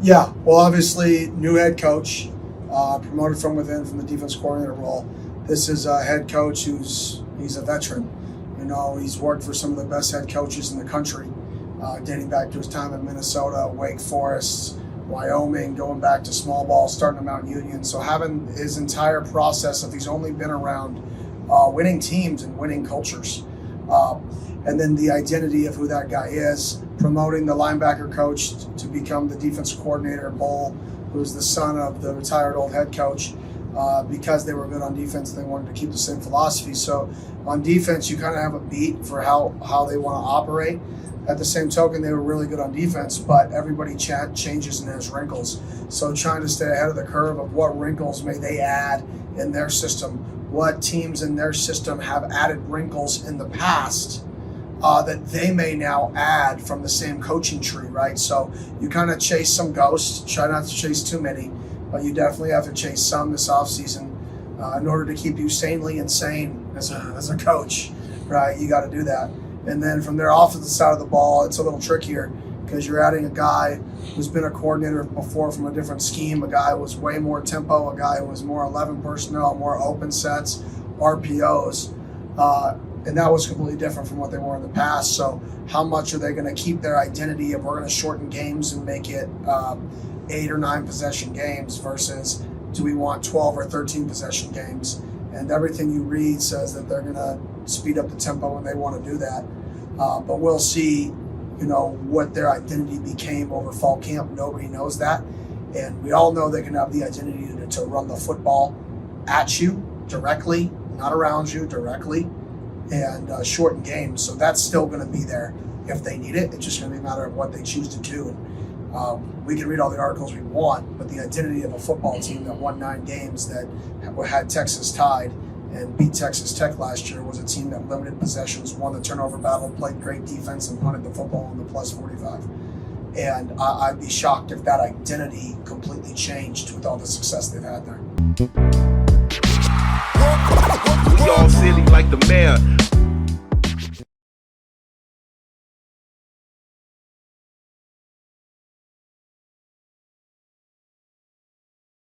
Yeah, well, obviously, new head coach, promoted from within from the defense coordinator role. This is a head coach he's a veteran. You know, he's worked for some of the best head coaches in the country, dating back to his time in Minnesota, Wake Forest, Wyoming, going back to small ball, starting at Mount Union. So having his entire process of he's only been around winning teams and winning cultures. And then the identity of who that guy is, promoting the linebacker coach to become the defensive coordinator, Bull, who's the son of the retired old head coach, because they were good on defense, they wanted to keep the same philosophy. So on defense, you kind of have a beat for how they want to operate. At the same token, they were really good on defense, but everybody changes and has wrinkles. So trying to stay ahead of the curve of what wrinkles may they add in their system, what teams in their system have added wrinkles in the past that they may now add from the same coaching tree, right? So you kind of chase some ghosts, try not to chase too many, but you definitely have to chase some this offseason in order to keep you sanely insane as a coach, right? You got to do that. And then from their offensive side of the ball, it's a little trickier because you're adding a guy who's been a coordinator before from a different scheme, a guy who was way more tempo, a guy who was more 11 personnel, more open sets, RPOs. And that was completely different from what they were in the past. So how much are they going to keep their identity of we're going to shorten games and make it 8 or 9 possession games versus do we want 12 or 13 possession games? And everything you read says that they're going to speed up the tempo and they want to do that. But we'll see, you know, what their identity became over fall camp. Nobody knows that. And we all know they can have the identity to run the football at you directly, not around you, directly, and shorten games. So that's still going to be there if they need it. It's just going to be a matter of what they choose to do. And we can read all the articles we want, but the identity of a football team that won 9 games that had Texas tied and beat Texas Tech last year was a team that limited possessions, won the turnover battle, played great defense, and punted the football on the plus 45. And I'd be shocked if that identity completely changed with all the success they've had there. We all silly like the mayor.